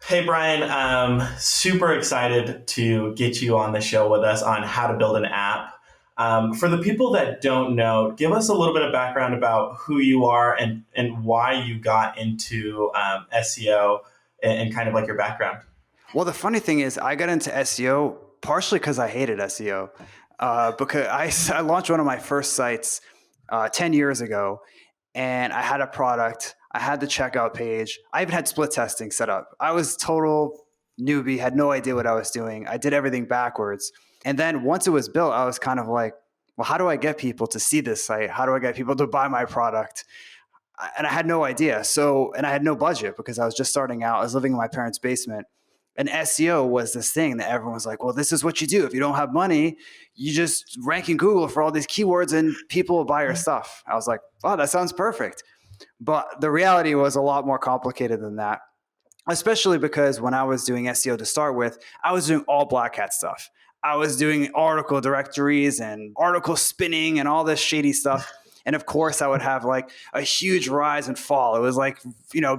Hey, Brian, super excited to get you on the show with us on how to build an app. For the people that don't know, give us a little bit of background about who you are and why you got into SEO and kind of like your background. Well, the funny thing is, I got into SEO partially because I hated SEO. Because I launched one of my first sites 10 years ago, and I had a product. I had the checkout page. I even had split testing set up. I was total newbie, had no idea what I was doing. I did everything backwards. And then once it was built, I was kind of like, well, how do I get people to see this site? How do I get people to buy my product? And I had no idea. And I had no budget because I was just starting out. I was living in my parents' basement. And SEO was this thing that everyone was like, well, this is what you do. If you don't have money, you just rank in Google for all these keywords and people will buy your stuff. I was like, oh, that sounds perfect. But the reality was a lot more complicated than that, especially because when I was doing SEO to start with, I was doing all black hat stuff. I was doing article directories and article spinning and all this shady stuff. And of course, I would have like a huge rise and fall. It was like,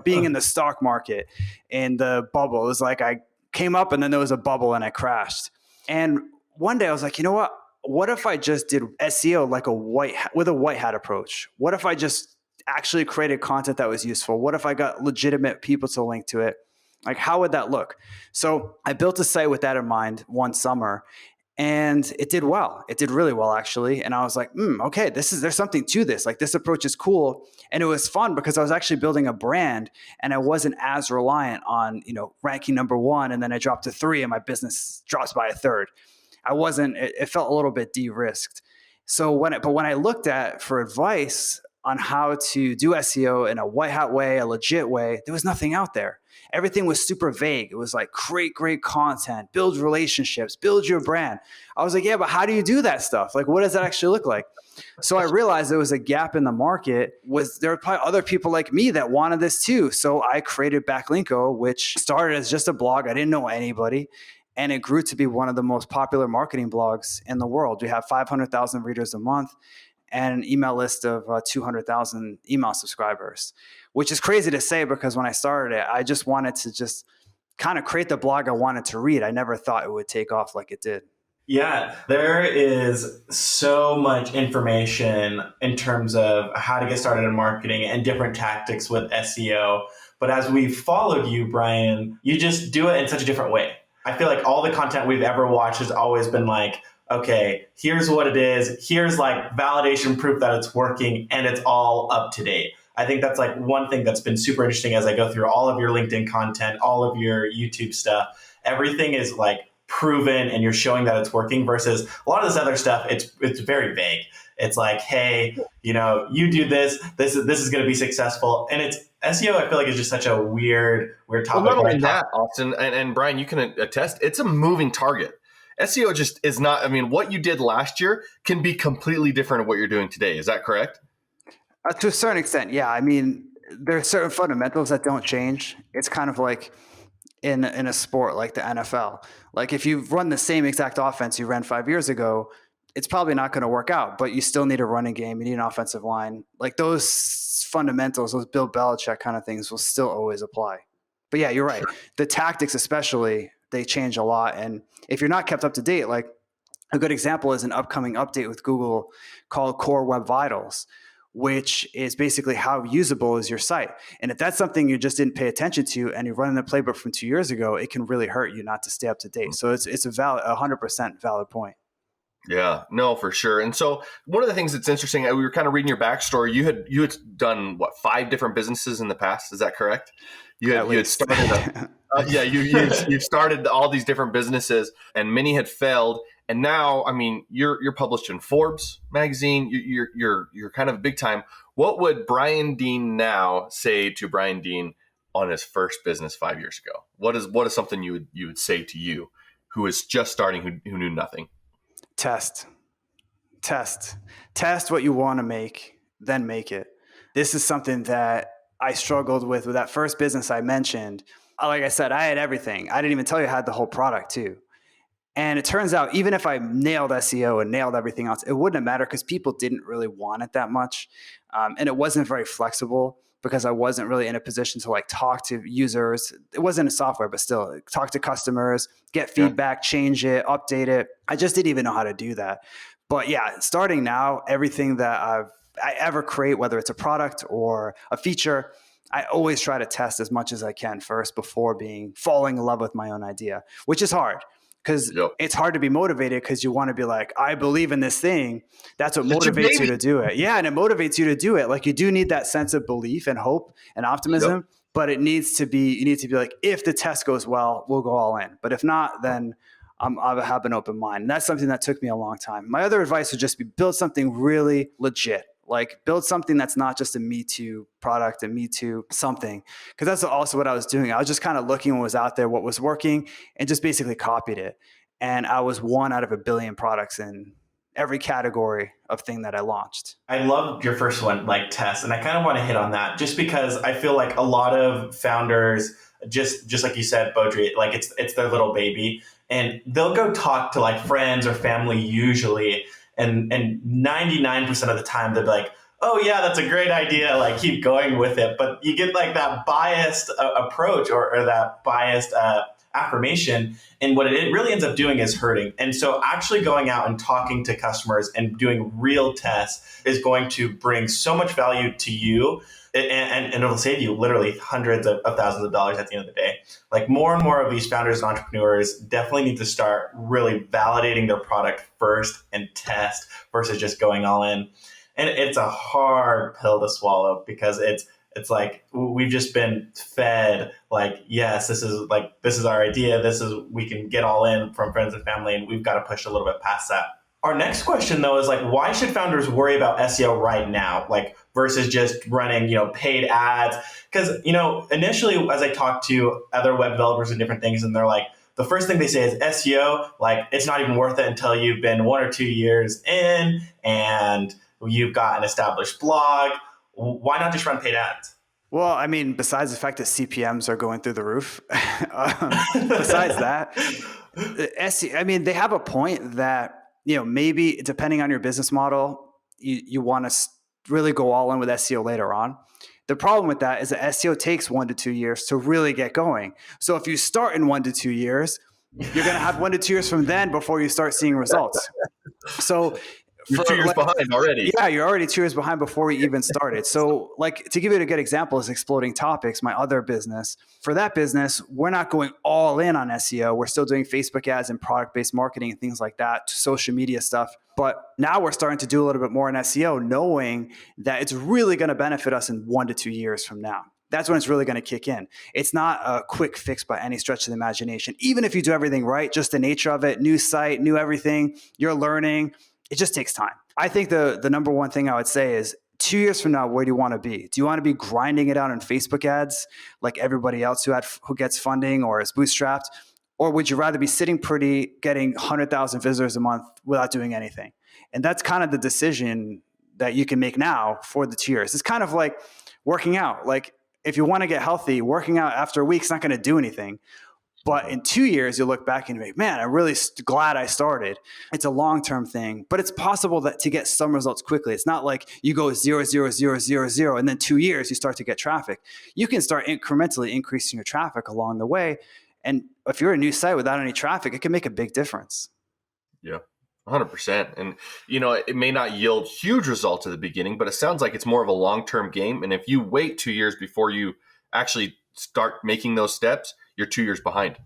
being in the stock market in the bubble. It was like I came up and then there was a bubble and I crashed. And one day I was like, you know what? What if I just did SEO like with a white hat approach? What if I just actually created content that was useful? What if I got legitimate people to link to it? Like, how would that look? So I built a site with that in mind one summer, and it did well. It did really well, actually. And I was like, okay, there's something to this. Like, this approach is cool. And it was fun because I was actually building a brand and I wasn't as reliant on, ranking number one. And then I dropped to 3 and my business drops by a third. It felt a little bit de-risked. So when I looked at for advice on how to do SEO in a white hat way, a legit way, there was nothing out there. Everything was super vague. It was like, create great content, build relationships, build your brand. I was like, yeah, but how do you do that stuff? Like, what does that actually look like? So I realized there was a gap in the market. There were probably other people like me that wanted this too. So I created Backlinko, which started as just a blog. I didn't know anybody. And it grew to be one of the most popular marketing blogs in the world. We have 500,000 readers a month and an email list of 200,000 email subscribers, which is crazy to say because when I started it, I just wanted to just kind of create the blog I wanted to read. I never thought it would take off like it did. Yeah, there is so much information in terms of how to get started in marketing and different tactics with SEO. But as we've followed you, Brian, you just do it in such a different way. I feel like all the content we've ever watched has always been like, okay, here's what it is. Here's like validation proof that it's working and it's all up to date. I think that's like one thing that's been super interesting as I go through all of your LinkedIn content, all of your YouTube stuff. Everything is like proven and you're showing that it's working versus a lot of this other stuff. It's very vague. It's like, hey, you do this is going to be successful. And it's SEO, I feel like, is just such a weird topic. Well, not only that, Austin, and Brian, you can attest, it's a moving target. SEO just is not, what you did last year can be completely different of what you're doing today. Is that correct? To a certain extent, yeah. There are certain fundamentals that don't change. It's kind of like in a sport like the NFL. Like if you run the same exact offense you ran 5 years ago, it's probably not going to work out, but you still need a running game. You need an offensive line. Like those fundamentals, those Bill Belichick kind of things will still always apply. But yeah, you're right. The tactics especially, they change a lot. And if you're not kept up to date, like a good example is an upcoming update with Google called Core Web Vitals, which is basically how usable is your site. And if that's something you just didn't pay attention to and you're running the playbook from 2 years ago, it can really hurt you not to stay up to date. So it's a 100% valid point. Yeah, no, for sure. And so one of the things that's interesting, we were kind of reading your backstory. You had done 5 different businesses in the past. Is that correct? You had started. You've started all these different businesses, and many had failed. And now, you're published in Forbes magazine. You're kind of big time. What would Brian Dean now say to Brian Dean on his first business 5 years ago? What is something you would say to you, who is just starting, who knew nothing? Test what you want to make, then make it. This is something that I struggled with that first business I mentioned. Like I said, I had everything. I didn't even tell you I had the whole product too. And it turns out, even if I nailed SEO and nailed everything else, it wouldn't have mattered because people didn't really want it that much. And it wasn't very flexible. because I wasn't really in a position to like talk to users. It wasn't a software, but still talk to customers, get feedback, change it, update it. I just didn't even know how to do that. But yeah, starting now, everything that I ever create, whether it's a product or a feature, I always try to test as much as I can first before falling in love with my own idea, which is hard because it's hard to be motivated because you want to be like, I believe in this thing. That's what motivates you to do it. Yeah. And it motivates you to do it. Like you do need that sense of belief and hope and optimism, but you need to be like, if the test goes well, we'll go all in. But if not, then I have an open mind. And that's something that took me a long time. My other advice would just be build something really legit. Like build something that's not just a Me Too product, a Me Too something. Because that's also what I was doing. I was just kind of looking what was out there, what was working, and just basically copied it. And I was one out of a billion products in every category of thing that I launched. I loved your first one, like test. And I kind of want to hit on that just because I feel like a lot of founders, just like you said, Beaudry, like it's their little baby. And they'll go talk to like friends or family usually. And 99% of the time they'll be like, oh yeah, that's a great idea. Like keep going with it. But you get like that biased approach or that biased affirmation. And what it really ends up doing is hurting. And so actually going out and talking to customers and doing real tests is going to bring so much value to you. And it'll save you literally hundreds of thousands of dollars at the end of the day. Like more and more of these founders and entrepreneurs definitely need to start really validating their product first and test versus just going all in. And it's a hard pill to swallow because it's like we've just been fed like, yes, this is our idea. We can get all in from friends and family, and we've got to push a little bit past that. Our next question though is like, why should founders worry about SEO right now? Like versus just running, paid ads? Because, initially as I talked to other web developers and different things, and they're like, the first thing they say is SEO, like it's not even worth it until you've been 1 or 2 years in and you've got an established blog. Why not just run paid ads? Well, I mean, besides the fact that CPMs are going through the roof, besides that, SEO, I mean, they have a point that, maybe depending on your business model, you want to really go all in with SEO later on. The problem with that is that SEO takes 1 to 2 years to really get going. So if you start in 1 to 2 years, you're going to have 1 to 2 years from then before you start seeing results. So you're 2 years behind already. Yeah, you're already 2 years behind before we even started. So like to give you a good example is Exploding Topics, my other business. For that business, we're not going all in on SEO. We're still doing Facebook ads and product-based marketing and things like that, social media stuff. But now we're starting to do a little bit more in SEO, knowing that it's really going to benefit us in 1 to 2 years from now. That's when it's really going to kick in. It's not a quick fix by any stretch of the imagination. Even if you do everything right, just the nature of it, new site, new everything, you're learning. It just takes time. I think the number one thing I would say is 2 years from now, where do you want to be? Do you want to be grinding it out on Facebook ads like everybody else who gets funding or is bootstrapped? Or would you rather be sitting pretty, getting 100,000 visitors a month without doing anything? And that's kind of the decision that you can make now for the 2 years. It's kind of like working out. Like if you want to get healthy, working out after a week is not going to do anything. But in 2 years, you'll look back and be like, man, I'm really glad I started. It's a long-term thing, but it's possible to get some results quickly. It's not like you go 0, 0, 0, 0, 0, and then 2 years, you start to get traffic. You can start incrementally increasing your traffic along the way. And if you're a new site without any traffic, it can make a big difference. Yeah, 100%. And, it may not yield huge results at the beginning, but it sounds like it's more of a long-term game. And if you wait 2 years before you actually start making those steps, you're 2 years behind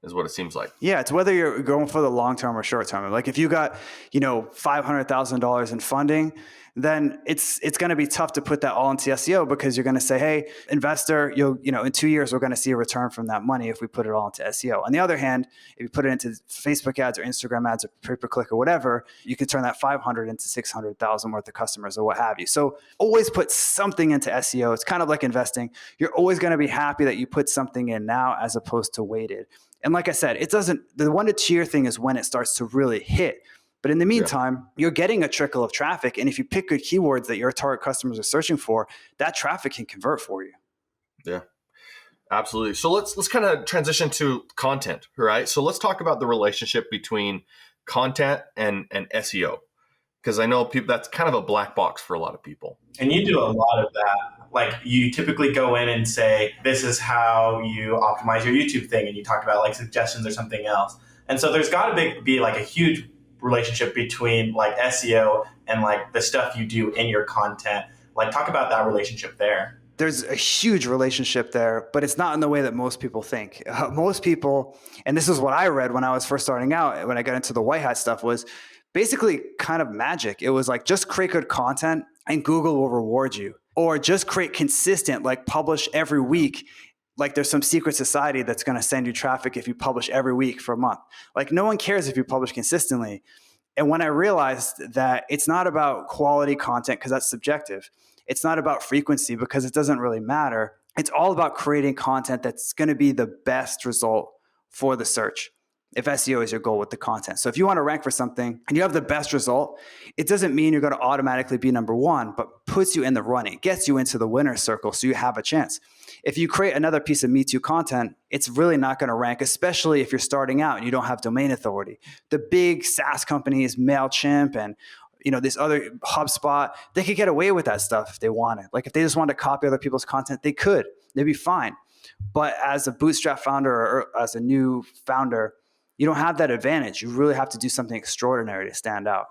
is what it seems like. Yeah. It's whether you're going for the long term or short term. Like if you got, $500,000 in funding, then it's going to be tough to put that all into SEO because you're going to say, hey, investor, in 2 years, we're going to see a return from that money if we put it all into SEO. On the other hand, if you put it into Facebook ads or Instagram ads or pay-per-click or whatever, you can turn that 500 into 600,000 worth of customers or what have you. So always put something into SEO. It's kind of like investing. You're always going to be happy that you put something in now as opposed to waited. And like I said, the 1 to 2 year thing is when it starts to really hit. But in the meantime, you're getting a trickle of traffic. And if you pick good keywords that your target customers are searching for, that traffic can convert for you. Yeah, absolutely. So let's kind of transition to content, right? So let's talk about the relationship between content and SEO. Because I know people, that's kind of a black box for a lot of people. And you do a lot of that. like you typically go in and say, this is how you optimize your YouTube thing. And you talked about like suggestions or something else. And so there's got to be like a huge relationship between like SEO and like the stuff you do in your content. Like talk about that relationship there. There's a huge relationship there, but it's not in the way that most people think. Most people, and this is what I read when I was first starting out, when I got into the white hat stuff, was basically kind of magic. It was like, just create good content and Google will reward you. Or just create consistent, like publish every week. Like there's some secret society that's going to send you traffic if you publish every week for a month. Like no one cares if you publish consistently. And when I realized that it's not about quality content, because that's subjective. It's not about frequency, because it doesn't really matter. It's all about creating content that's going to be the best result for the search, if SEO is your goal with the content. So if you want to rank for something and you have the best result, it doesn't mean you're going to automatically be number one, but puts you in the running, gets you into the winner's circle so you have a chance. If you create another piece of Me Too content, it's really not going to rank, especially if you're starting out and you don't have domain authority. The big SaaS companies, MailChimp and this other HubSpot, they could get away with that stuff if they wanted. Like if they just wanted to copy other people's content, they could. They'd be fine. But as a bootstrap founder or as a new founder, you don't have that advantage. You really have to do something extraordinary to stand out.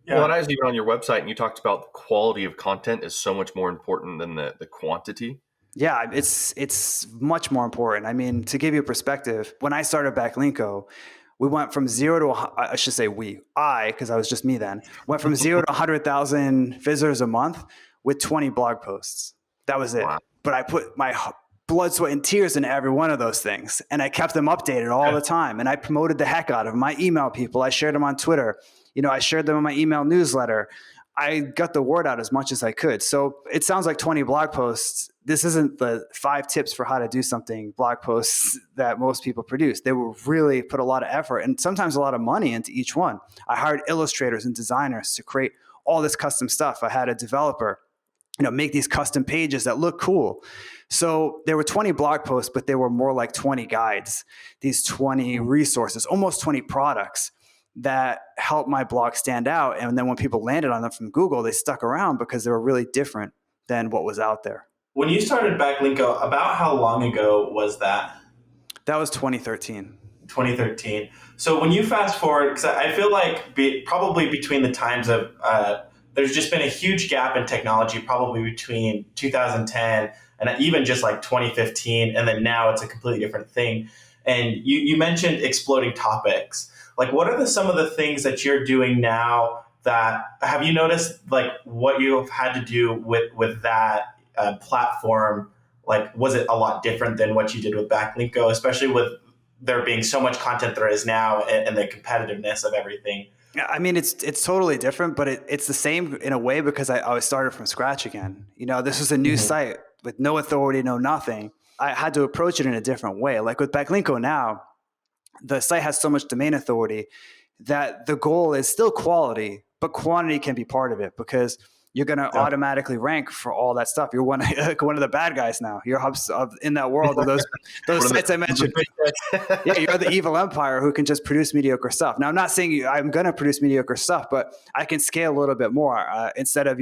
Yeah. Well, and I was even on your website and you talked about the quality of content is so much more important than the quantity. Yeah, it's much more important. I mean, to give you a perspective, when I started Backlinko, we went from zero to, I should say because I was just me then, went from 0 to 100,000 visitors a month with 20 blog posts. That was it. Wow. But I put my blood, sweat, and tears into every one of those things. And I kept them updated all the time. And I promoted the heck out of them. I emailed people. I shared them on Twitter. I shared them in my email newsletter. I got the word out as much as I could. So it sounds like 20 blog posts. This isn't the 5 tips for how to do something blog posts that most people produce. They will really put a lot of effort and sometimes a lot of money into each one. I hired illustrators and designers to create all this custom stuff. I had a developer make these custom pages that look cool. So there were 20 blog posts, but they were more like 20 guides, these 20 resources, almost 20 products that helped my blog stand out. And then when people landed on them from Google, they stuck around because they were really different than what was out there. When you started Backlinko, about how long ago was that? That was 2013. 2013. So when you fast forward, because I feel like probably between the times of there's just been a huge gap in technology, probably between 2010 and even just like 2015, and then now it's a completely different thing. And you mentioned exploding topics. Like, what are some of the things that you're doing now that have you noticed, like what you've had to do with that platform? Like, was it a lot different than what you did with Backlinko, especially with there being so much content there is now and the competitiveness of everything? I mean, it's totally different, but it's the same in a way because I always started from scratch again. This was a new site with no authority, no nothing. I had to approach it in a different way. Like with Backlinko now, the site has so much domain authority that the goal is still quality, but quantity can be part of it because you're going to automatically rank for all that stuff. You're one of the bad guys now. You're hubs in that world of those sites I mentioned. Yeah, you're the evil empire who can just produce mediocre stuff. Now, I'm not saying I'm going to produce mediocre stuff, but I can scale a little bit more. Instead of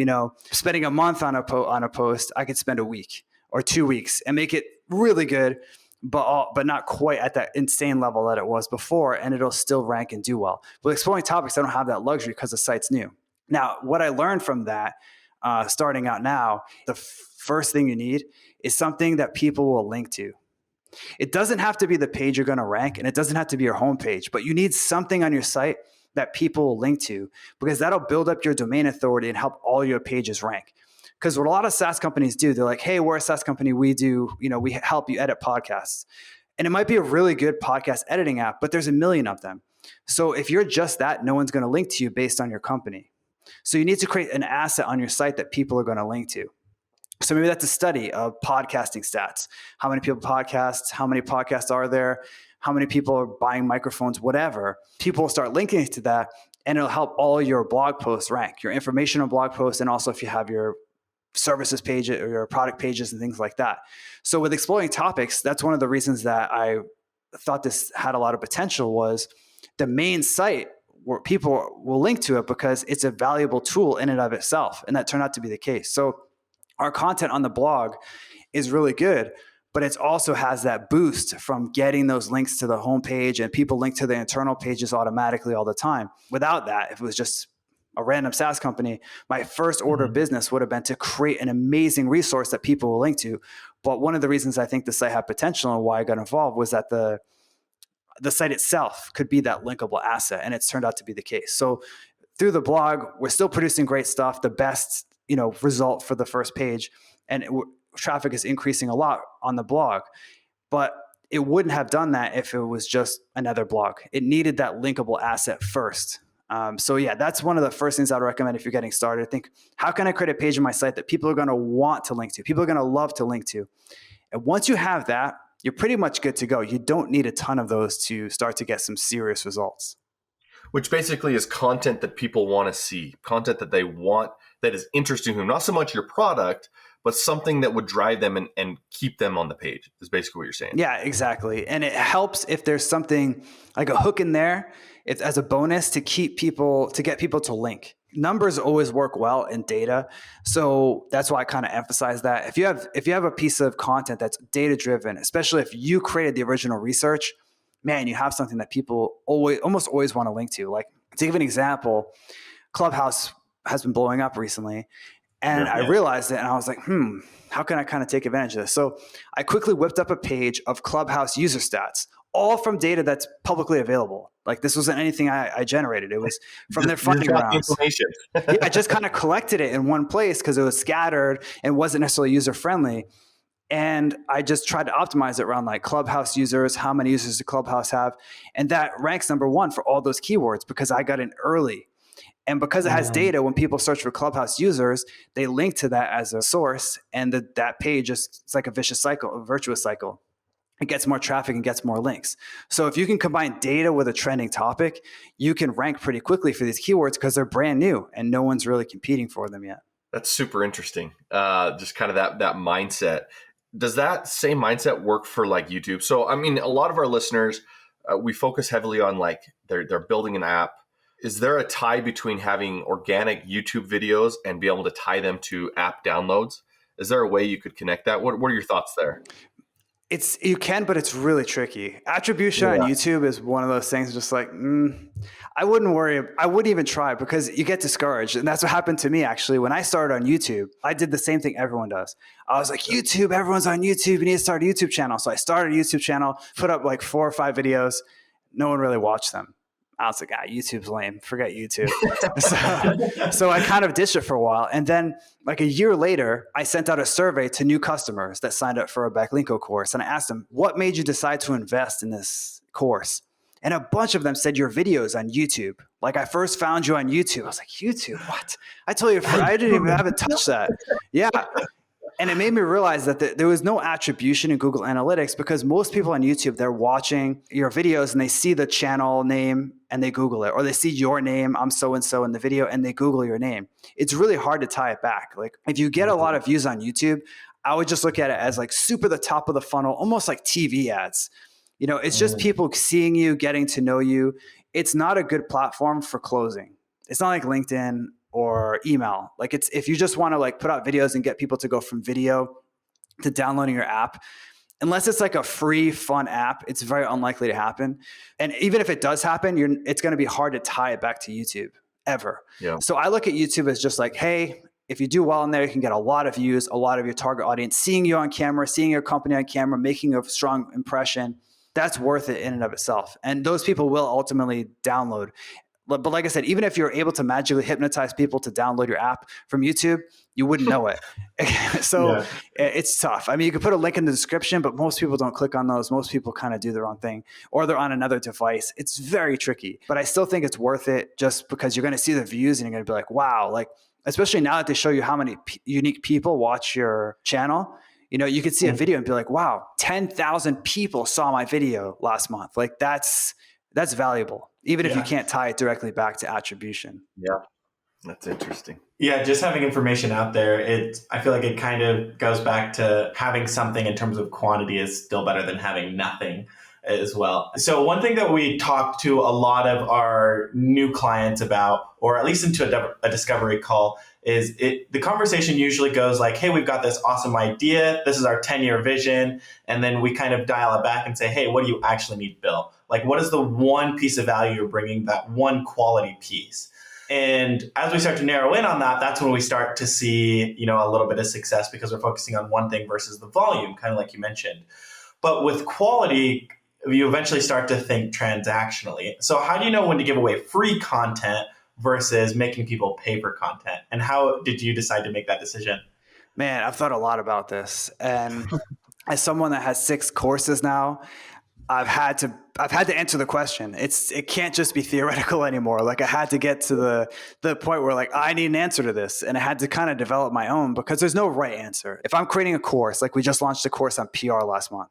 spending a month on a post, I could spend a week or 2 weeks and make it really good, but not quite at that insane level that it was before, and it'll still rank and do well. But exploring topics, I don't have that luxury because the site's new. Now, what I learned from that, starting out now, the first thing you need is something that people will link to. It doesn't have to be the page you're going to rank, and it doesn't have to be your homepage, but you need something on your site that people will link to because that'll build up your domain authority and help all your pages rank. Because what a lot of SaaS companies do, they're like, hey, we're a SaaS company. We help you edit podcasts. And it might be a really good podcast editing app, but there's a million of them. So if you're just that, no one's going to link to you based on your company. So you need to create an asset on your site that people are going to link to. So maybe that's a study of podcasting stats. How many people podcast? How many podcasts are there? How many people are buying microphones? Whatever. People will start linking to that, and it'll help all your blog posts rank, your informational blog posts, and also if you have your services page or your product pages and things like that. So with exploring topics, that's one of the reasons that I thought this had a lot of potential was the main site where people will link to it because it's a valuable tool in and of itself. And that turned out to be the case. So our content on the blog is really good, but it also has that boost from getting those links to the homepage, and people link to the internal pages automatically all the time. Without that, if it was just a random SaaS company, my first order of business would have been to create an amazing resource that people will link to. But one of the reasons I think the site had potential and why I got involved was that the site itself could be that linkable asset, and it's turned out to be the case. So through the blog, we're still producing great stuff, the best, result for the first page, and traffic is increasing a lot on the blog. But it wouldn't have done that if it was just another blog. It needed that linkable asset first. So yeah, that's one of the first things I'd recommend if you're getting started. Think, how can I create a page on my site that people are going to want to link to? People are going to love to link to. And once you have that, you're pretty much good to go. You don't need a ton of those to start to get some serious results. Which basically is content that people want to see, content that they want, that is interesting to them. Not so much your product, but something that would drive them and keep them on the page is basically what you're saying. Yeah, exactly. And it helps if there's something like a hook in there, it's as a bonus to get people to link. Numbers always work well in data. So that's why I kind of emphasize that. If you have a piece of content that's data driven, especially if you created the original research, man, you have something that people almost always want to link to. Like, to give an example, Clubhouse has been blowing up recently. And I realized it, and I was like, how can I kind of take advantage of this? So I quickly whipped up a page of Clubhouse user stats, all from data that's publicly available. Like, this wasn't anything I generated. It was from their funding rounds. I just kind of collected it in one place because it was scattered and wasn't necessarily user-friendly. And I just tried to optimize it around like Clubhouse users, how many users does Clubhouse have? And that ranks number one for all those keywords because I got in early. And because it has data, when people search for Clubhouse users, they link to that as a source. And that page it's like a virtuous cycle. It gets more traffic and gets more links. So if you can combine data with a trending topic, you can rank pretty quickly for these keywords because they're brand new and no one's really competing for them yet. That's super interesting. Just kind of that mindset. Does that same mindset work for like YouTube? So, I mean, a lot of our listeners, we focus heavily on like they're building an app. Is there a tie between having organic YouTube videos and be able to tie them to app downloads? Is there a way you could connect that? What are your thoughts there? You can, but it's really tricky. Attribution on YouTube is one of those things just like, I wouldn't worry. I wouldn't even try because you get discouraged. And that's what happened to me, actually. When I started on YouTube, I did the same thing everyone does. I was like, YouTube, everyone's on YouTube. You need to start a YouTube channel. So I started a YouTube channel, put up like 4 or 5 videos. No one really watched them. I was like, YouTube's lame. Forget YouTube. So I kind of ditched it for a while. And then like a year later, I sent out a survey to new customers that signed up for a Backlinko course. And I asked them, what made you decide to invest in this course? And a bunch of them said your videos on YouTube. Like, I first found you on YouTube. I was like, YouTube? What? I told you, I didn't even haven't touched that. Yeah. And it made me realize that there was no attribution in Google Analytics because most people on YouTube, they're watching your videos and they see the channel name and they Google it, or they see your name, I'm so-and-so in the video, and they Google your name. It's really hard to tie it back. Like, if you get a lot of views on YouTube, I would just look at it as like super the top of the funnel, almost like TV ads. It's just people seeing you, getting to know you. It's not a good platform for closing. It's not like LinkedIn or email. Like, it's if you just want to like put out videos and get people to go from video to downloading your app, unless it's like a free fun app, it's very unlikely to happen. And even if it does happen, it's going to be hard to tie it back to YouTube ever. Yeah. So I look at YouTube as just like, hey, if you do well in there, you can get a lot of views, a lot of your target audience seeing you on camera, seeing your company on camera, making a strong impression. That's worth it in and of itself. And those people will ultimately download. But like I said, even if you're able to magically hypnotize people to download your app from YouTube, you wouldn't know it. So It's tough. I mean, you could put a link in the description, but most people don't click on those. Most people kind of do the wrong thing, or they're on another device. It's very tricky, but I still think it's worth it just because you're going to see the views and you're going to be like, wow, like, especially now that they show you how many unique people watch your channel. You could see a video and be like, wow, 10,000 people saw my video last month. Like, that's valuable, even if you can't tie it directly back to attribution. Yeah, that's interesting. Yeah, just having information out there, I feel like it kind of goes back to having something in terms of quantity is still better than having nothing. as well. So one thing that we talk to a lot of our new clients about, or at least into a discovery call, is the conversation usually goes like, hey, we've got this awesome idea. This is our 10-year vision. And then we kind of dial it back and say, hey, what do you actually need, Bill? Like, what is the one piece of value you're bringing, that one quality piece? And as we start to narrow in on that, that's when we start to see, a little bit of success, because we're focusing on one thing versus the volume, kind of like you mentioned. But with quality, you eventually start to think transactionally. So how do you know when to give away free content versus making people pay for content? And how did you decide to make that decision? Man, I've thought a lot about this. And as someone that has 6 courses now, I've had to answer the question. It can't just be theoretical anymore. Like, I had to get to the point where, like, I need an answer to this, and I had to kind of develop my own, because there's no right answer. If I'm creating a course, like we just launched a course on PR last month.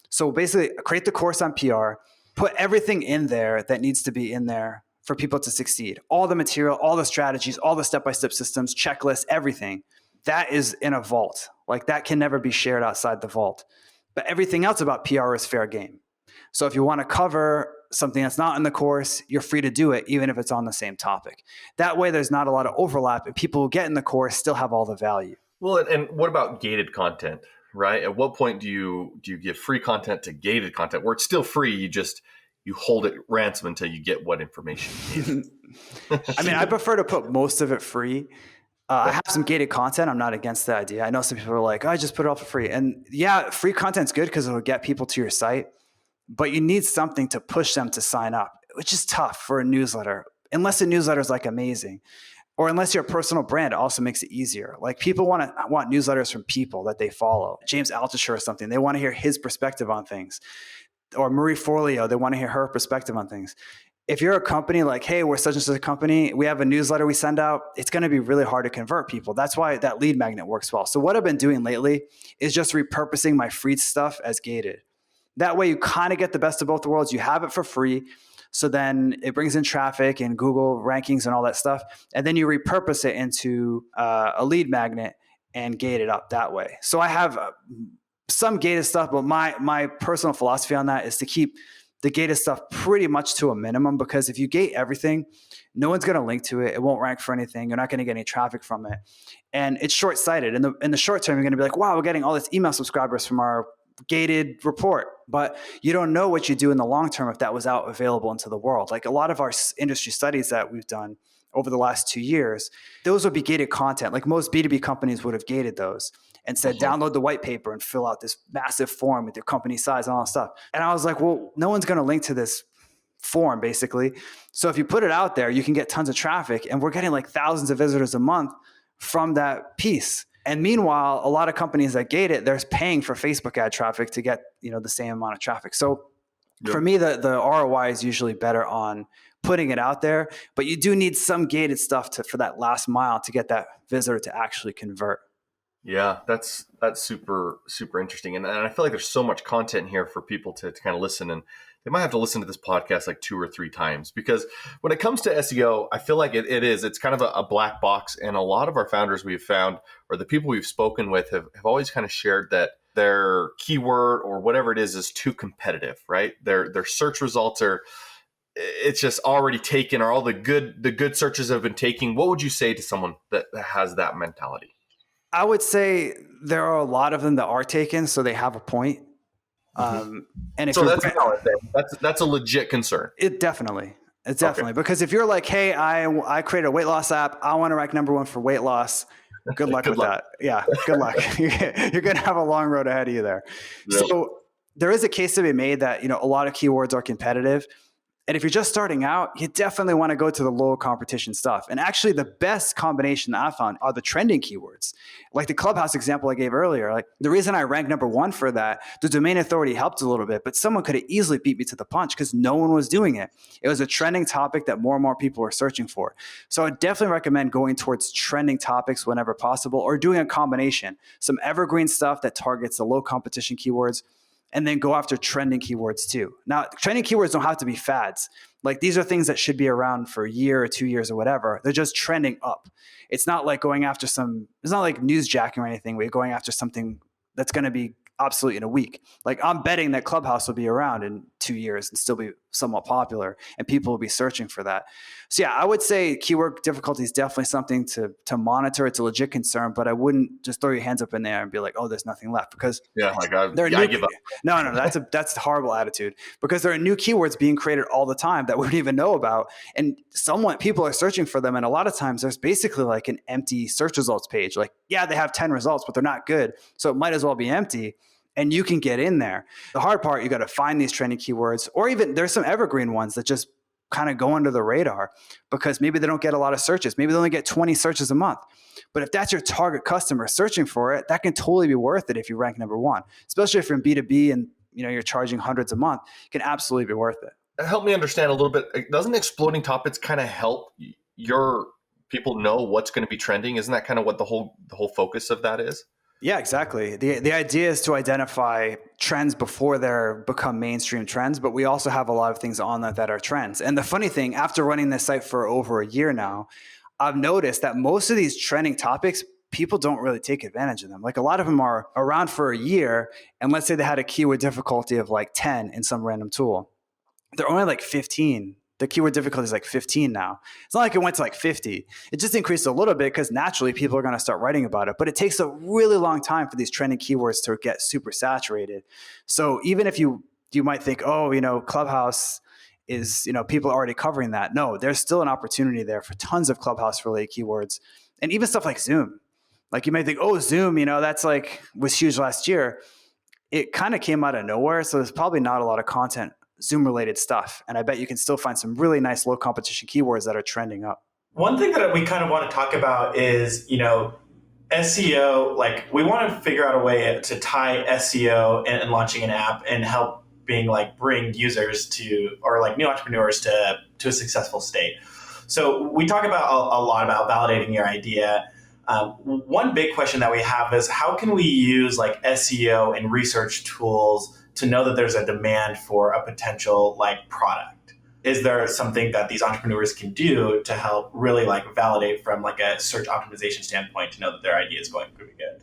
So basically, create the course on PR, put everything in there that needs to be in there for people to succeed. All the material, all the strategies, all the step-by-step systems, checklists, everything. That is in a vault. Like, that can never be shared outside the vault. But everything else about PR is fair game. So if you want to cover something that's not in the course, you're free to do it, even if it's on the same topic. That way, there's not a lot of overlap, and people who get in the course still have all the value. Well, and what about gated content, right? At what point do you give free content to gated content where it's still free? You hold it ransom until you get what information you need. I mean, I prefer to put most of it free. I have some gated content. I'm not against the idea. I know some people are like, I just put it all for free. And yeah, free content's good because it'll get people to your site. But you need something to push them to sign up, which is tough for a newsletter, unless a newsletter is like amazing, or unless you're a personal brand. It also makes it easier. Like, people want newsletters from people that they follow. James Altucher or something, they want to hear his perspective on things. Or Marie Forleo, they want to hear her perspective on things. If you're a company like, hey, we're such and such a company, we have a newsletter we send out, it's going to be really hard to convert people. That's why that lead magnet works well. So what I've been doing lately is just repurposing my free stuff as gated. That way you kind of get the best of both worlds. You have it for free. So then it brings in traffic and Google rankings and all that stuff. And then you repurpose it into a lead magnet and gate it up that way. So I have some gated stuff, but my personal philosophy on that is to keep the gated stuff pretty much to a minimum, because if you gate everything, no one's going to link to it. It won't rank for anything. You're not going to get any traffic from it. And it's short-sighted. In the short term, you're going to be like, wow, we're getting all this email subscribers from our gated report, but you don't know what you do in the long term if that was out available into the world. Like, a lot of our industry studies that we've done over the last 2 years, those would be gated content. Like, most B2B companies would have gated those and said, download the white paper and fill out this massive form with your company size and all that stuff. And I was like, well, no one's going to link to this form, basically. So if you put it out there, you can get tons of traffic, and we're getting like thousands of visitors a month from that piece. And meanwhile, a lot of companies that gate it, they're paying for Facebook ad traffic to get, the same amount of traffic. So for me, the ROI is usually better on putting it out there, but you do need some gated stuff for that last mile to get that visitor to actually convert. Yeah, that's super, super interesting. And I feel like there's so much content here for people to kind of listen, and they might have to listen to this podcast like 2 or 3 times, because when it comes to SEO, I feel like it's kind of a black box. And a lot of our founders we've found, or the people we've spoken with, have always kind of shared that their keyword or whatever it is too competitive, right? Their search results it's just already taken, or all the good searches have been taken. What would you say to someone that has that mentality? I would say there are a lot of them that are taken, so they have a point. And if so that's valid. That's a legit concern. It's definitely because if you're like, hey, I created a weight loss app, I want to rank number 1 for weight loss. Good luck with that. Yeah, good luck. You're going to have a long road ahead of you there. Yeah. So there is a case to be made that a lot of keywords are competitive. And if you're just starting out, you definitely want to go to the low competition stuff. And actually, the best combination that I found are the trending keywords. Like the Clubhouse example I gave earlier. Like, the reason I ranked number 1 for that, the domain authority helped a little bit, but someone could have easily beat me to the punch because no one was doing it. It was a trending topic that more and more people were searching for. So I definitely recommend going towards trending topics whenever possible, or doing a combination. Some evergreen stuff that targets the low competition keywords, and then go after trending keywords too. Now, trending keywords don't have to be fads. Like, these are things that should be around for a year or 2 years or whatever. They're just trending up. It's not like going after it's not like newsjacking or anything where you're going after something that's going to be obsolete in a week. Like I'm betting that Clubhouse will be around in 2 years and still be somewhat popular, and people will be searching for that. So yeah, I would say keyword difficulty is definitely something to monitor. It's a legit concern, but I wouldn't just throw your hands up in there and be like, oh, there's nothing left, because I give up. No, that's a horrible attitude, because there are new keywords being created all the time that we don't even know about, and people are searching for them, and a lot of times there's basically like an empty search results page. Like, yeah, they have 10 results, but they're not good, so it might as well be empty. And you can get in there. The hard part, you got to find these trending keywords, or even there's some evergreen ones that just kind of go under the radar because maybe they don't get a lot of searches. Maybe they only get 20 searches a month. But if that's your target customer searching for it, that can totally be worth it if you rank number one, especially if you're in B2B and you're charging hundreds a month. It can absolutely be worth it. Help me understand a little bit. Doesn't exploding topics kind of help your people know what's going to be trending? Isn't that kind of what the whole focus of that is? Yeah, exactly. The idea is to identify trends before they become mainstream trends, but we also have a lot of things on that are trends. And the funny thing, after running this site for over a year now, I've noticed that most of these trending topics, people don't really take advantage of them. Like a lot of them are around for a year, and let's say they had a keyword difficulty of like 10 in some random tool. They're only like 15. The keyword difficulty is like 15 now. It's not like it went to like 50. It just increased a little bit because naturally people are going to start writing about it. But it takes a really long time for these trending keywords to get super saturated. So even if you might think, oh, Clubhouse is, people are already covering that. No, there's still an opportunity there for tons of Clubhouse related keywords, and even stuff like Zoom. Like you may think, oh, Zoom, that's like was huge last year. It kind of came out of nowhere. So there's probably not a lot of content Zoom related stuff. And I bet you can still find some really nice low competition keywords that are trending up. One thing that we kind of want to talk about is, SEO. Like we want to figure out a way to tie SEO and launching an app and helping like bring users or like new entrepreneurs to a successful state. So we talk about a lot about validating your idea. One big question that we have is how can we use like SEO and research tools to know that there's a demand for a potential like product? Is there something that these entrepreneurs can do to help really like validate from like a search optimization standpoint to know that their idea is going pretty good?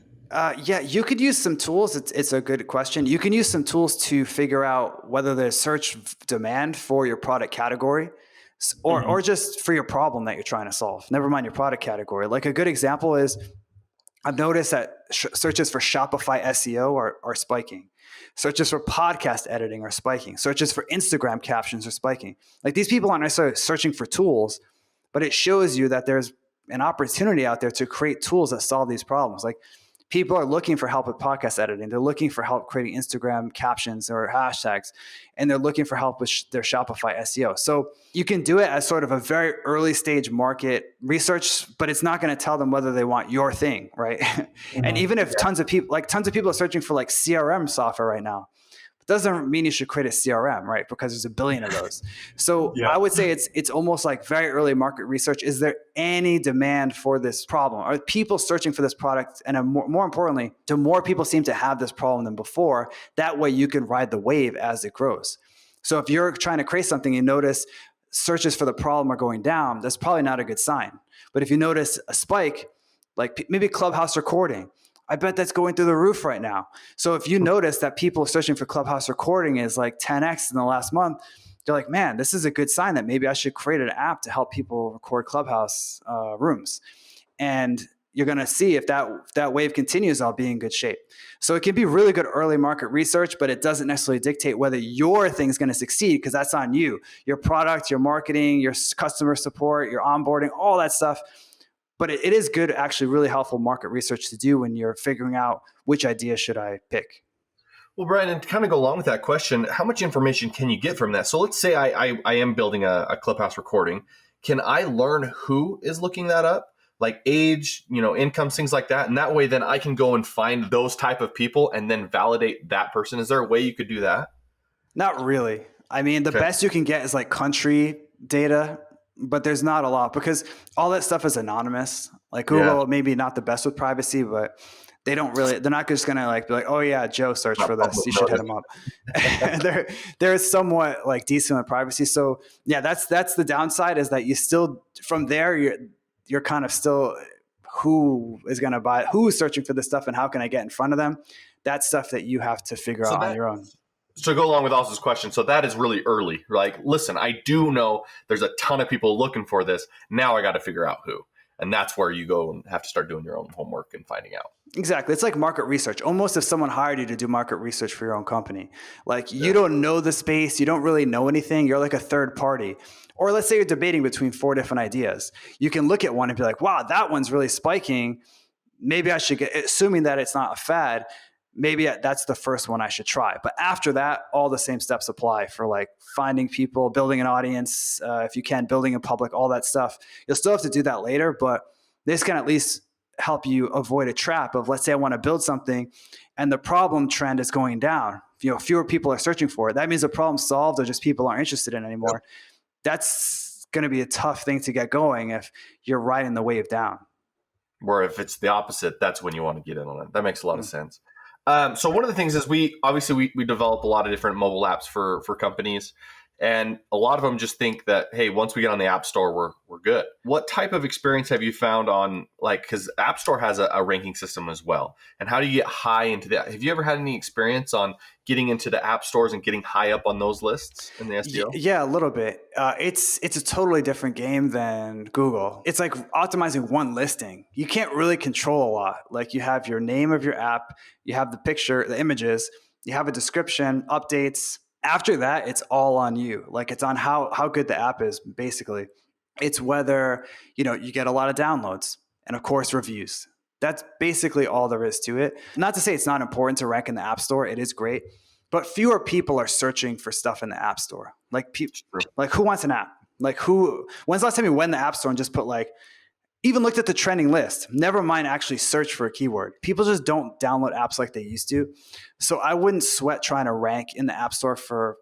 Yeah, you could use some tools. It's a good question. You can use some tools to figure out whether there's search demand for your product category or just for your problem that you're trying to solve. Never mind your product category. Like a good example is I've noticed that searches for Shopify SEO are spiking. Searches for podcast editing are spiking. Searches for Instagram captions are spiking. Like these people aren't necessarily searching for tools, but it shows you that there's an opportunity out there to create tools that solve these problems. Like people are looking for help with podcast editing. They're looking for help creating Instagram captions or hashtags, and they're looking for help with their Shopify SEO. So you can do it as sort of a very early stage market research, but it's not going to tell them whether they want your thing, right? Mm-hmm. And even if tons of people are searching for like CRM software right now, it doesn't mean you should create a CRM, right? Because there's a billion of those. So I would say it's almost like very early market research. Is there any demand for this problem? Are people searching for this product? And more importantly, do more people seem to have this problem than before? That way you can ride the wave as it grows. So if you're trying to create something, you notice searches for the problem are going down, that's probably not a good sign. But if you notice a spike, like maybe Clubhouse recording, I bet that's going through the roof right now. So if you notice that people searching for Clubhouse recording is like 10x in the last month, you're like, man, this is a good sign that maybe I should create an app to help people record Clubhouse rooms. And you're going to see if that wave continues, I'll be in good shape. So it can be really good early market research, but it doesn't necessarily dictate whether your thing is going to succeed, because that's on you. Your product, your marketing, your customer support, your onboarding, all that stuff. But it is good, actually really helpful market research to do when you're figuring out which idea should I pick. Well, Brian, and to kind of go along with that question, how much information can you get from that? So let's say I am building a Clubhouse recording. Can I learn who is looking that up? Like age, incomes, things like that. And that way, then I can go and find those type of people and then validate that person. Is there a way you could do that? Not really. I mean, the best you can get is like country data, but there's not a lot because all that stuff is anonymous. Like Google, maybe not the best with privacy, but they're not just going to like be like, oh yeah, Joe searched for this, you should hit him up. they're somewhat like decent with privacy. So yeah, that's the downside, is that you still, from there, you're kind of still, who is going to buy, who's searching for this stuff and how can I get in front of them? That's stuff that you have to figure So out on that your own. So go along with Austin's question. So that is really early. Like, listen, I do know there's a ton of people looking for this. Now I got to figure out who. And that's where you go and have to start doing your own homework and finding out. Exactly. It's like market research. Almost if someone hired you to do market research for your own company. Like you don't know the space, you don't really know anything. You're like a third party. Or let's say you're debating between 4 different ideas. You can look at one and be like, wow, that one's really spiking. Maybe I should get, assuming that it's not a fad, maybe that's the first one I should try. But after that, all the same steps apply for like finding people, building an audience, if you can, building in public, all that stuff. You'll still have to do that later, but this can at least help you avoid a trap of, let's say I want to build something and the problem trend is going down. Fewer people are searching for it. That means the problem's solved or just people aren't interested in it anymore. Yep. That's going to be a tough thing to get going if you're riding the wave down. Where if it's the opposite, that's when you want to get in on it. That makes a lot of sense. So one of the things is we develop a lot of different mobile apps for companies, and a lot of them just think that, hey, once we get on the App Store, we're good. What type of experience have you found on, like, because App Store has a ranking system as well, and how do you get high into that? Have you ever had any experience on getting into the app stores and getting high up on those lists in the SEO? Yeah, a little bit. It's a totally different game than Google. It's like optimizing one listing. You can't really control a lot. Like you have your name of your app, you have the picture, the images, you have a description, updates. After that, it's all on you. Like it's on how good the app is, basically. It's whether, you get a lot of downloads and of course reviews. That's basically all there is to it. Not to say it's not important to rank in the App Store. It is great. But fewer people are searching for stuff in the App Store. Like who wants an app? When's the last time you went in the App Store and just put even looked at the trending list, never mind actually search for a keyword. People just don't download apps like they used to. So I wouldn't sweat trying to rank in the App Store for,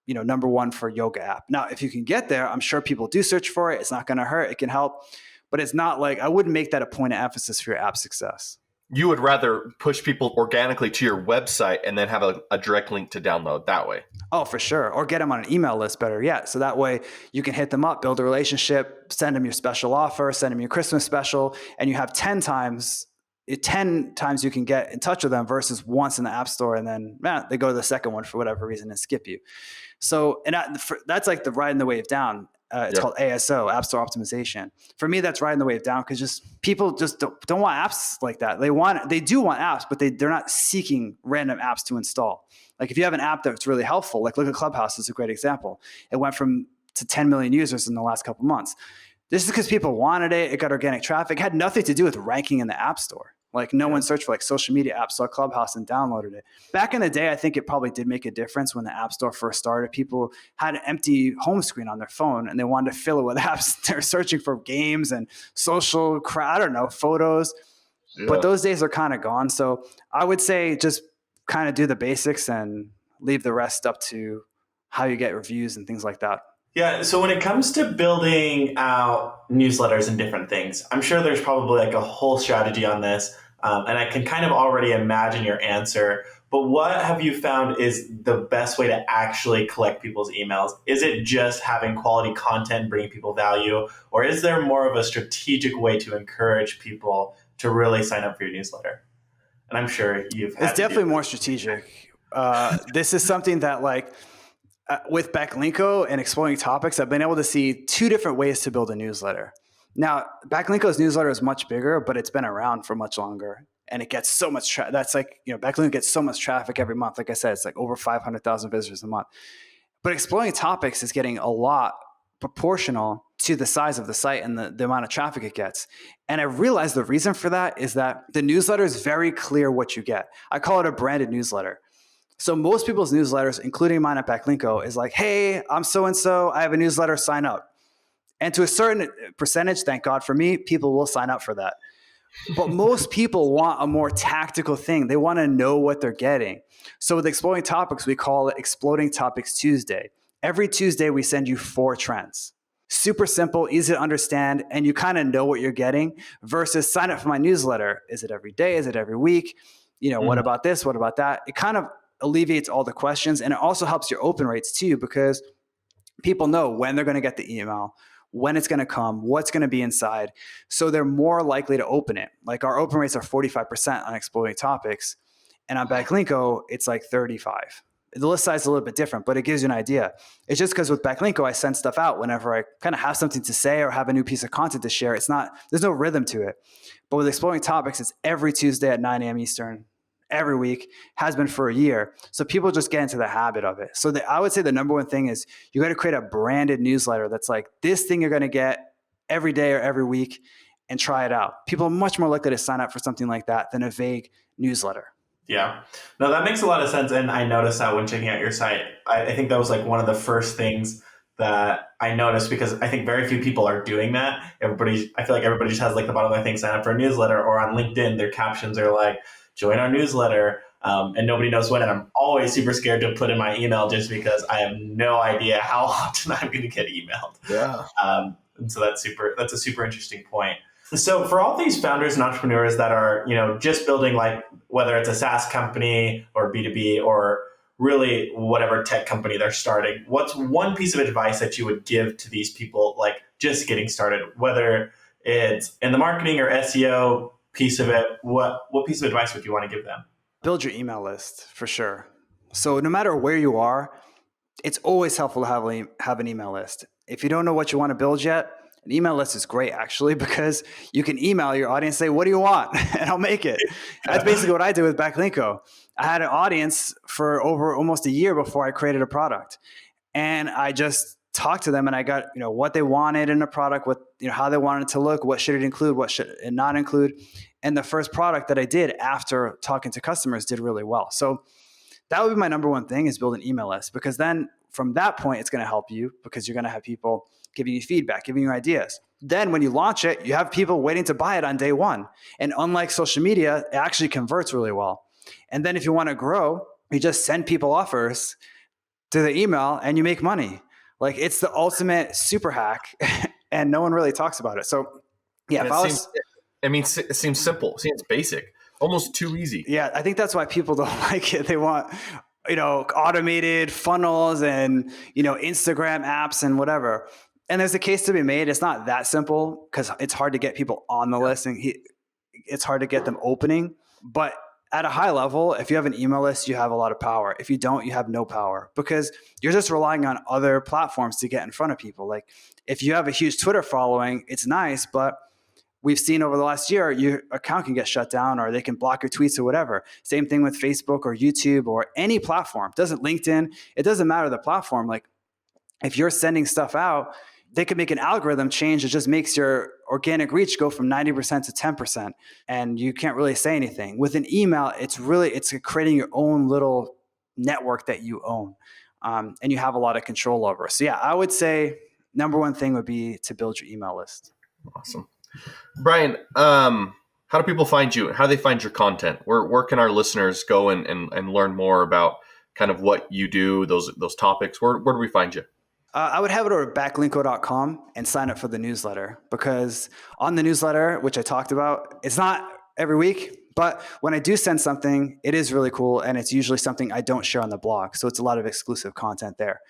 number one for yoga app. Now, if you can get there, I'm sure people do search for it. It's not going to hurt. It can help. But it's not like, I wouldn't make that a point of emphasis for your app success. You would rather push people organically to your website and then have a direct link to download that way. Oh, for sure. Or get them on an email list, better yet. So that way you can hit them up, build a relationship, send them your special offer, send them your Christmas special, and you have 10 times you can get in touch with them versus once in the App Store and then they go to the second one for whatever reason and skip you. So that's like the riding the wave down. It's called ASO, App Store Optimization. For me, that's riding the wave down because just people just don't want apps like that. They do want apps, but they're not seeking random apps to install. Like if you have an app that's really helpful, like look at Clubhouse is a great example. It went to 10 million users in the last couple of months. This is because people wanted it. It got organic traffic. It had nothing to do with ranking in the App Store. Like no one searched for social media apps, saw Clubhouse and downloaded it. Back in the day, I think it probably did make a difference when the App Store first started. People had an empty home screen on their phone and they wanted to fill it with apps. They're searching for games and social, photos. Yeah. But those days are kind of gone. So I would say just kind of do the basics and leave the rest up to how you get reviews and things like that. Yeah, so when it comes to building out newsletters and different things, I'm sure there's probably like a whole strategy on this, and I can kind of already imagine your answer. But what have you found is the best way to actually collect people's emails? Is it just having quality content, bringing people value, or is there more of a strategic way to encourage people to really sign up for your newsletter? And I'm sure you've had It's definitely more strategic. This is something that with Backlinko and Exploring Topics, I've been able to see 2 different ways to build a newsletter. Now, Backlinko's newsletter is much bigger, but it's been around for much longer. And it gets so much traffic. That's Backlinko gets so much traffic every month. Like I said, it's like over 500,000 visitors a month. But Exploring Topics is getting a lot proportional to the size of the site and the amount of traffic it gets. And I realized the reason for that is that the newsletter is very clear what you get. I call it a branded newsletter. So most people's newsletters, including mine at Backlinko, is like, hey, I'm so-and-so, I have a newsletter, sign up. And to a certain percentage, thank God for me, people will sign up for that. But most people want a more tactical thing. They want to know what they're getting. So with Exploring Topics, we call it Exploding Topics Tuesday. Every Tuesday, we send you 4 trends. Super simple, easy to understand, and you kind of know what you're getting versus sign up for my newsletter. Is it every day? Is it every week? What about this? What about that? It kind of alleviates all the questions, and it also helps your open rates too, because people know when they're going to get the email, when it's going to come, what's going to be inside. So they're more likely to open it. Like our open rates are 45% on Exploring Topics. And on Backlinko, it's like 35. The list size is a little bit different, but it gives you an idea. It's just because with Backlinko, I send stuff out whenever I kind of have something to say or have a new piece of content to share. There's no rhythm to it. But with Exploring Topics, it's every Tuesday at 9 a.m. Eastern, every week, has been for a year. So people just get into the habit of it. So I would say the number one thing is you got to create a branded newsletter that's like this thing you're going to get every day or every week, and try it out. People are much more likely to sign up for something like that than a vague newsletter. Yeah. No, that makes a lot of sense. And I noticed that when checking out your site. I think that was like one of the first things that I noticed, because I think very few people are doing that. I feel like everybody just has like the bottom of their thing, sign up for a newsletter, or on LinkedIn, their captions are like, join our newsletter. And nobody knows when. And I'm always super scared to put in my email just because I have no idea how often I'm going to get emailed. Yeah. And so that's a super interesting point. So for all these founders and entrepreneurs that are, just building, like whether it's a SaaS company or B2B or really whatever tech company they're starting, what's one piece of advice that you would give to these people, like just getting started, whether it's in the marketing or SEO piece of it, what piece of advice would you want to give them? Build your email list for sure. So no matter where you are, it's always helpful to have an email list. If you don't know what you want to build yet, an email list is great, actually, because you can email your audience, say, what do you want? And I'll make it. That's basically what I did with Backlinko. I had an audience for over almost a year before I created a product. And I just talked to them, and I got, what they wanted in a product, what, how they wanted it to look, what should it include, what should it not include. And the first product that I did after talking to customers did really well. So that would be my number one thing, is build an email list, because then from that point, it's going to help you, because you're going to have people giving you feedback, giving you ideas. Then when you launch it, you have people waiting to buy it on day one. And unlike social media, it actually converts really well. And then if you want to grow, you just send people offers to the email and you make money. Like, it's the ultimate super hack, and no one really talks about it. So yeah, it seems simple. It seems basic, almost too easy. Yeah, I think that's why people don't like it. They want, automated funnels and, Instagram apps and whatever. And there's a case to be made. It's not that simple, because it's hard to get people on the list, and it's hard to get them opening. But at a high level, if you have an email list, you have a lot of power. If you don't, you have no power, because you're just relying on other platforms to get in front of people. Like, if you have a huge Twitter following, it's nice, but we've seen over the last year, your account can get shut down, or they can block your tweets or whatever. Same thing with Facebook or YouTube or any platform. LinkedIn, it doesn't matter the platform. Like, if you're sending stuff out, they could make an algorithm change that just makes your organic reach go from 90% to 10%. And you can't really say anything. With an email, it's creating your own little network that you own. And you have a lot of control over. So yeah, I would say number one thing would be to build your email list. Awesome. Brian, how do people find you? How do they find your content? Where can our listeners go and learn more about kind of what you do, those topics? Where do we find you? I would have it over at backlinko.com and sign up for the newsletter, because on the newsletter, which I talked about, it's not every week, but when I do send something, it is really cool. And it's usually something I don't share on the blog. So it's a lot of exclusive content there.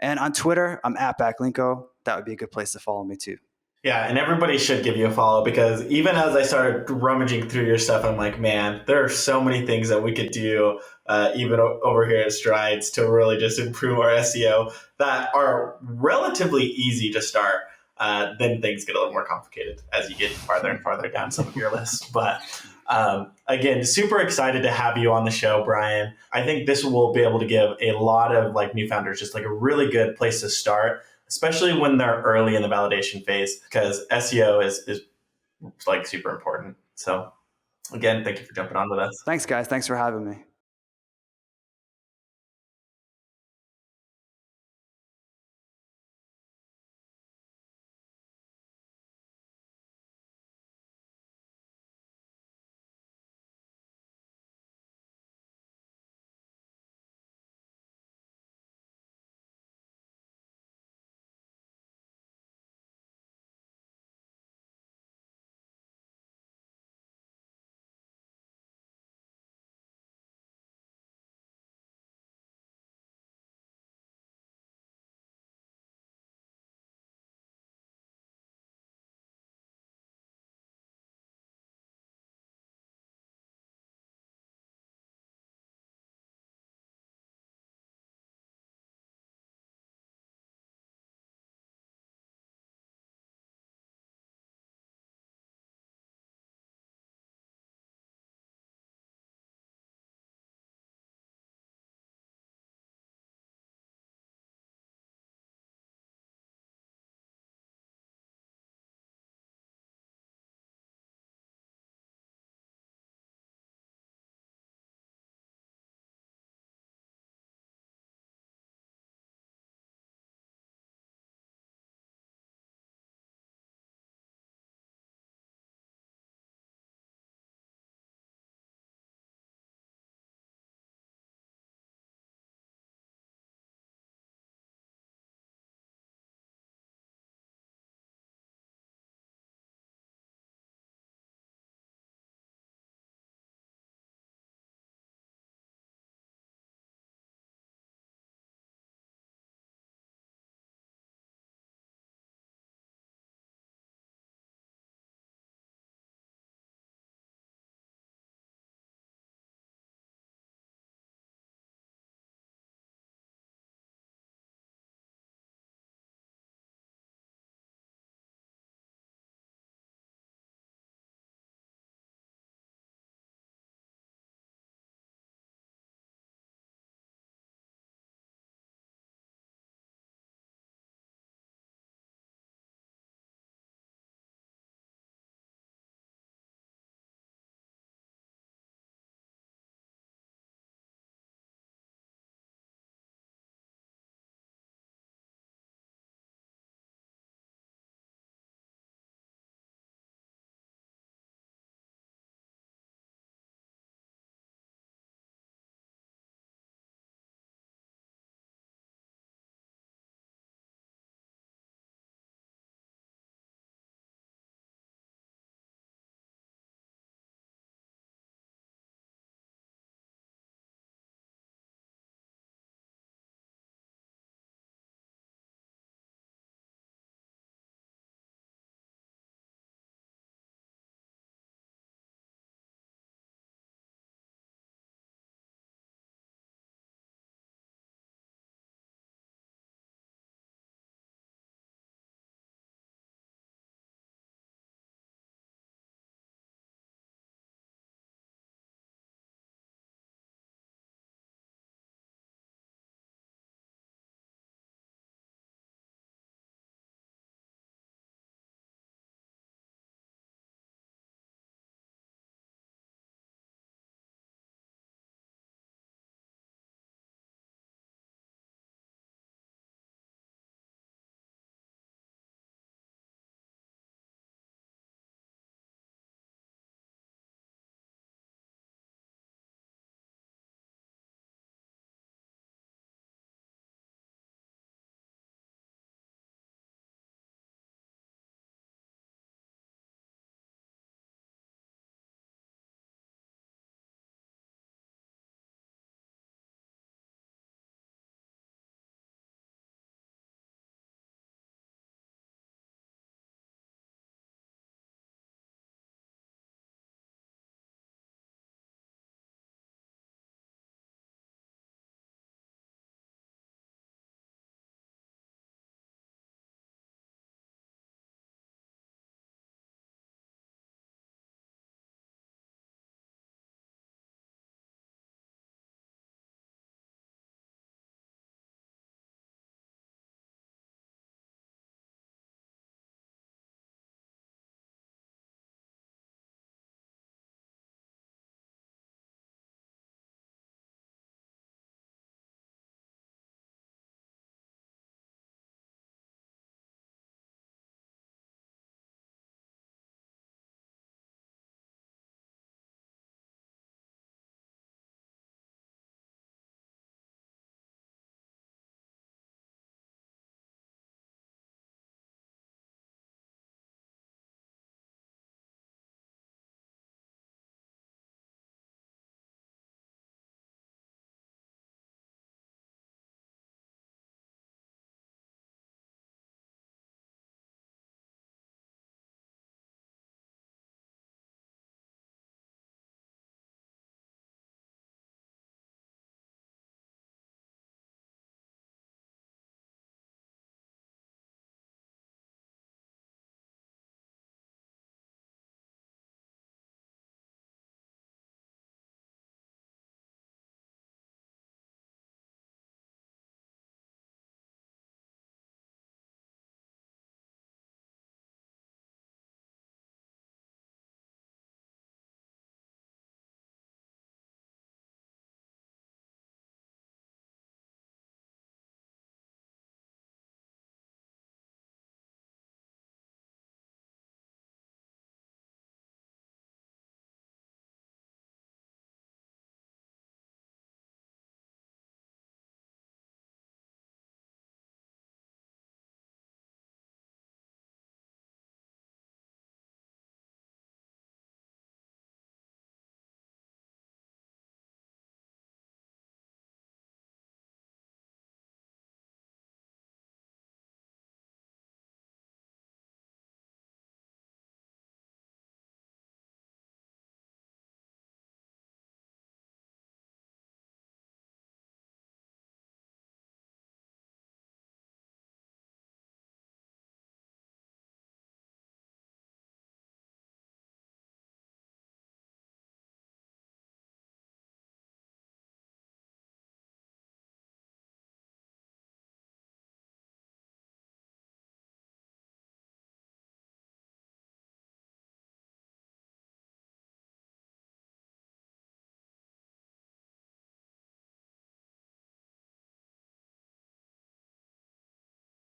And on Twitter, I'm at Backlinko. That would be a good place to follow me too. Yeah, and everybody should give you a follow, because even as I started rummaging through your stuff, I'm like, man, there are so many things that we could do, even over here at Strides, to really just improve our SEO that are relatively easy to start. Then things get a little more complicated as you get farther and farther down some of your lists. But again, super excited to have you on the show, Brian. I think this will be able to give a lot of like new founders just like a really good place to start, especially when they're early in the validation phase, because SEO is like super important. So again, thank you for jumping on with us. Thanks, guys. Thanks for having me.